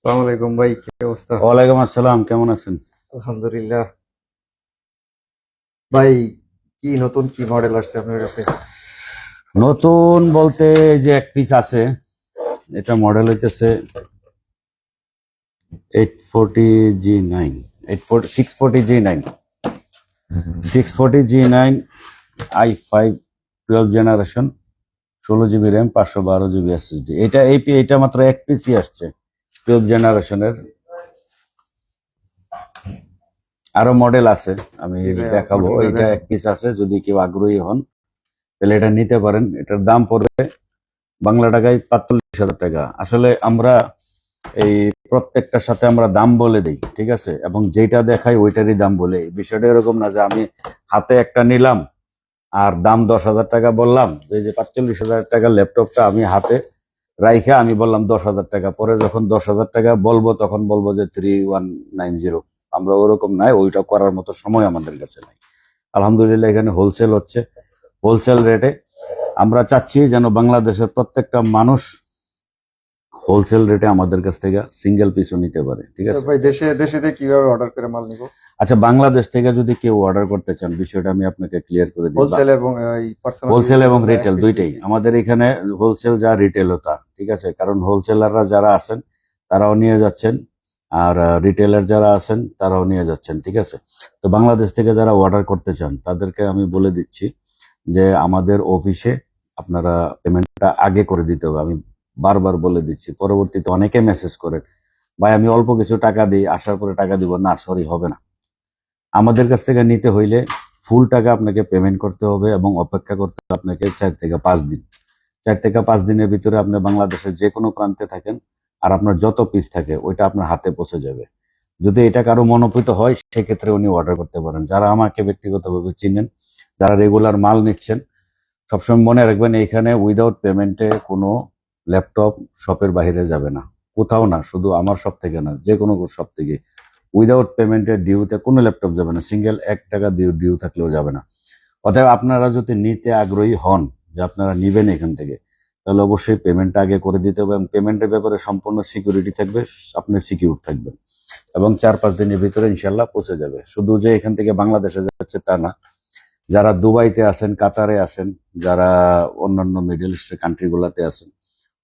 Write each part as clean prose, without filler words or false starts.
আসসালামু আলাইকুম ভাই, কি অবস্থা? ওয়ালাইকুম আসসালাম, কেমন আছেন? আলহামদুলিল্লাহ। ভাই, কি নতুন কি মডেল আসছে আপনার কাছে? নতুন বলতে যে এক পিস আছে, এটা মডেল হইতেছে 840G9, 640G9, 640G9 i5 12 generation, 16 GB RAM, 512 GB SSD. এটা মাত্র এক পিসই আসছে 12 জেনারেশনের। আরো মডেল আছে, আমি জি ভাই, দেখাবো। মডেলটা এটা দেখান। এক পিস আছে, যদি কেউ আগ্রহী হন তাহলে এটা নিতে পারেন। এটার দাম পড়বে বাংলা টাকায় 45,000 টাকা। আসলে আমরা এই প্রত্যেকটার সাথে আমরা দাম বলে দিই, ঠিক আছে, এবং যেটা দেখাই ওইটারই দাম বলে। বিষয়টা এরকম না যে আমি হাতে একটা নিলাম আর দাম 10,000 টাকা বললাম, এই যে 45,000 টাকার ল্যাপটপটা আমি হাতে রাইখা আমি বললাম 10,000 টাকা, পরে যখন 10,000 টাকা বলবো তখন বলবো যে 3190। আমরা ওরকম নাই, ওইটা করার মতো সময় আমাদের কাছে নাই। আলহামদুলিল্লাহ এখানে হোলসেল হচ্ছে, হোলসেল রেটে। আমরা চাচ্ছি যেন বাংলাদেশের প্রত্যেকটা মানুষ হোলসেল রেটে আমাদের কাছ থেকে সিঙ্গেল পিসও নিতে পারে, ঠিক আচ্ছা আছে। ভাই, দেশে দেশে থেকে কিভাবে অর্ডার করে মাল নিব? আচ্ছা, বাংলাদেশ থেকে যদি কেউ অর্ডার করতে চান, বিষয়টা আমি আপনাকে ক্লিয়ার করে দিই। হোলসেল এবং এই পার্সোনাল হোলসেল ইউজের এবং জন্য এক রিটেল পিস দুই দুইটাই পিস। আমাদের এখানে, হোলসেল যা রিটেলও তা, ঠিক আছে। কারণ হোলসেলাররা যারা আছেন তারাও নিয়ে যাচ্ছেন, আর রিটেলার যারা আছেন তারাও নিয়ে যাচ্ছেন, ঠিক আছে। তো বাংলাদেশ থেকে যারা অর্ডার করতে চান তাদেরকে আমি বলে দিচ্ছি যে আমাদের অফিসে আপনারা পেমেন্টটা আগে করে দিতে হবে। আমি বারবার বলে দিচ্ছি, পরবর্তীতে অনেকে মেসেজ করেন, ভাই আমি অল্প কিছু টাকা দিই, আসার পরে টাকা দিব না। সরি, হবে না। আমাদের কাছ থেকে নিতে হইলে ফুল টাকা আপনাকে পেমেন্ট করতে হবে এবং অপেক্ষা করতে হবে আপনাকে 4 থেকে 5 দিন। 4 থেকে 5 দিনের ভিতরে আপনি বাংলাদেশের যে কোনো প্রান্তে থাকেন আর আপনার যত পিস থাকে ওইটা আপনার হাতে পৌঁছে যাবে। যদি এটা কারো মনোনীত হয় সেক্ষেত্রে উনি অর্ডার করতে পারেন। যারা আমাকে ব্যক্তিগতভাবে চিনেন, যারা রেগুলার মাল নিচ্ছেন, সবসময় মনে রাখবেন এখানে উইদাউট পেমেন্টে কোনো ল্যাপটপ শপের বাইরে যাবে না, কোথাও না। শুধু আমার শপ থেকে না, যে কোনো শপ থেকে উইদাউট পেমেন্টের ডিউতে কোনো ল্যাপটপ যাবে না, সিঙ্গেল 1 টাকা ডিউ থাকলেও যাবে না। অতএব আপনারা যদি নিতে আগ্রহী হন যে আপনারা নিবেন এখান থেকে, তাহলে অবশ্যই পেমেন্টটা আগে করে দিতে হবে এবং পেমেন্টের ব্যাপারে সম্পূর্ণ সিকিউরিটি থাকবে, আপনি সিকিউর থাকবেন এবং 4-5 দিনের ভিতরে ইনশাল্লাহ পৌঁছে যাবে। শুধু যে এখান থেকে বাংলাদেশে যাচ্ছে তা না, যারা দুবাইতে আছেন, কাতারে আছেন, যারা অন্যান্য মিডল ইস্টের কান্ট্রিগুলোতে আছেন,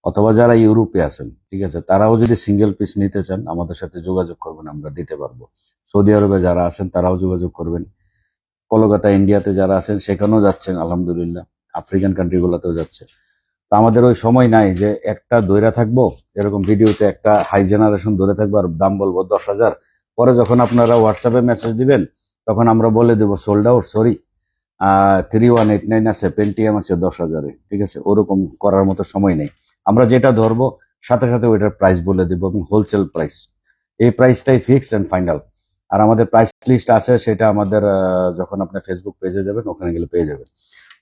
অথবা যারা ইউরোপে আছেন, ঠিক আছে, তারাও যদি সিঙ্গেল পিস নিতে চান আমাদের সাথে যোগাযোগ করবেন, আমরা দিতে পারবো। সৌদি আরবে যারা আছেন তারাও যোগাযোগ করবেন। কলকাতা ইন্ডিয়াতে যারা আছেন সেখানেও যাচ্ছেন আলহামদুলিল্লাহ, আফ্রিকান কান্ট্রিগুলোতেও যাচ্ছে। তো আমাদের ওই সময় নাই যে একটা দৈরা থাকবো, এরকম ভিডিওতে একটা হাই জেনারেশন ধরে থাকবো আর দাম বলবো 10,000। পরে যখন আপনারা হোয়াটসঅ্যাপে মেসেজ দিবেন তখন আমরা বলে দেবো সোল্ড আউট, সরি, 3189 আছে, পেন্টিএম আছে 10,000-এ, ঠিক আছে। ওরকম করার মতো সময় নেই। আমরা যেটা ধরবো সাথে সাথে ওইটার প্রাইস বলে দেবো এবং হোলসেল প্রাইস, এই প্রাইসটাই ফিক্সড অ্যান্ড ফাইনাল। আর আমাদের প্রাইস লিস্ট আছে, সেটা আমাদের যখন আপনি ফেসবুক পেজে যাবেন ওখানে গেলে পেয়ে যাবেন।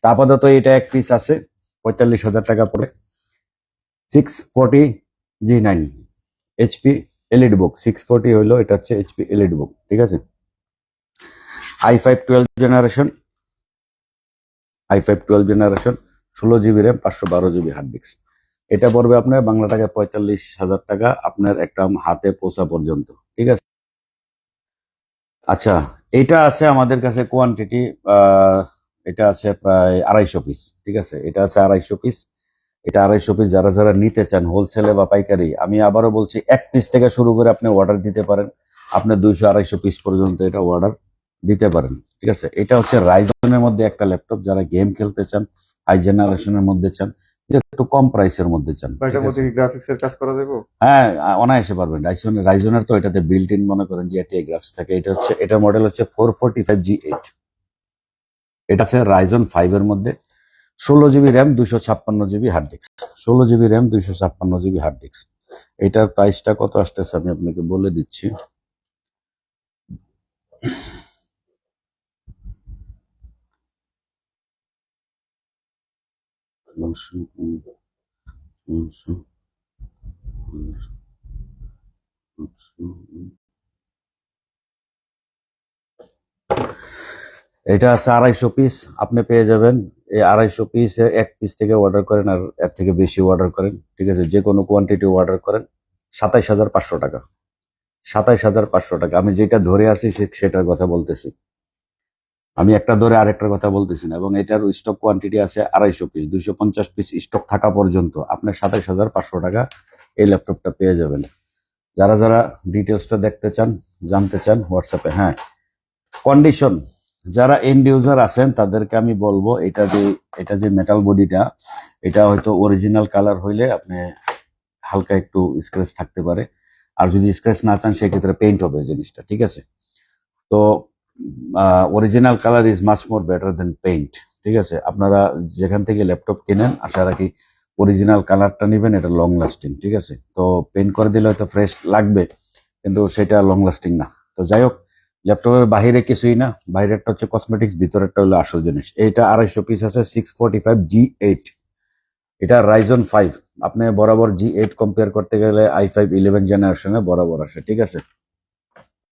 তা আপাতত এটা এক পিস আছে 45,000 টাকা পড়ে, 640G9 এইচপি এলইডি বুক। 640 হইলো, এটা হচ্ছে এইচপি এলইডি বুক, ঠিক আছে। i5 12 generation, i5 12 generation, 16 GB RAM, 512 GB hard disk. এটা পড়বে আপনার বাংলা টাকায় 45,000 টাকা আপনার একটা হাতে পৌঁছা পর্যন্ত, ঠিক আছে। আচ্ছা, এটা আছে আমাদের কাছে কোয়ান্টিটি, এটা আছে প্রায় 250 পিস, ঠিক আছে। এটা আছে 250 পিস। এটা 250 পিস যারা যারা নিতে চান হোলসেলে বা পাইকারি, আমি আবারও বলছি, এক পিস থেকে শুরু করে আপনি অর্ডার দিতে পারেন। আপনি 200-250 পিস পর্যন্ত এটা অর্ডার দিতে পারেন, ঠিক আছে। এটা হচ্ছে রাইজনের মধ্যে একটা ল্যাপটপ, যারা গেম খেলতে চান, হাই জেনারেশনের মধ্যে চান, যে একটু কম প্রাইসের মধ্যে চান, বা ঠিক এটার মধ্যে আছে। কি গ্রাফিক্স এর কাজ করা যাবে? হ্যাঁ, অনায়াসে পারবেন। রাইজনের তো এটাতে বিল্ট ইন মনে করেন যে এটি গ্রাফিক্স থাকে। এটা হচ্ছে, এটা মডেল হচ্ছে 445G8। এটা আছে রাইজন 5 এর মধ্যে, 16 GB RAM, 256 GB hard disk. 16 GB RAM, 256 GB hard disk. এটার প্রাইসটা কত আসতেছে আমি আপনাকে বলে দিচ্ছি। এটা আছে 250 পিস, আপনি পেয়ে যাবেন। এই 250 পিস এক পিস থেকে অর্ডার করেন আর এর থেকে বেশি অর্ডার করেন, ঠিক আছে, যে কোনো কোয়ান্টিটি অর্ডার করেন, 27,500 টাকা। 27,500 টাকা। আমি যেটা ধরে আছি সেটার কথা বলতেছি, আমি একটা ধরে আরেকটার কথা বলতেছি না। এবং এটার স্টক কোয়ান্টিটি আছে 250 পিস, 250 পিস স্টক থাকা পর্যন্ত আপনি 27,500 টাকা এই ল্যাপটপটা পেয়ে যাবেন। যারা যারা ডিটেলসটা দেখতে চান, জানতে চান, হোয়াটসঅ্যাপে। হ্যাঁ, কন্ডিশন, যারা এন্ড ইউজার আছেন তাদেরকে আমি বলবো, এটা যে মেটাল বডিটা, এটা হয়তো অরিজিনাল কালার হইলে আপনি হালকা একটু স্ক্র্যাচ থাকতে পারে, আর যদি স্ক্র্যাচ না চান সেক্ষেত্রে পেইন্ট হবে জিনিসটা, ঠিক আছে? তো original colour is much more better then paint, ঠিক আছে? আপনারা যেখান থেকে ল্যাপটপ কেনেন আশা রাখি অরিজিনাল কালারটা নেবেন, এটা লং লাস্টিং, ঠিক আছে? তো পেইন্ট করে দিলে হয়তো ফ্রেশ লাগবে, কিন্তু সেটা লং লাস্টিং না। তো যাই হোক, ল্যাপটপের বাহিরে কিছুই না, বাইরেরটা হচ্ছে কসমেটিক্স, ভিতরেরটা হলো আসল জিনিস। এইটা 250 পিস আছে, 645G8, এটা রাইজন 5। আপনি বরাবর G8 কম্পেয়ার করতে গেলে i5 11 জেনারেশনে বরাবর আসে, ঠিক আছে?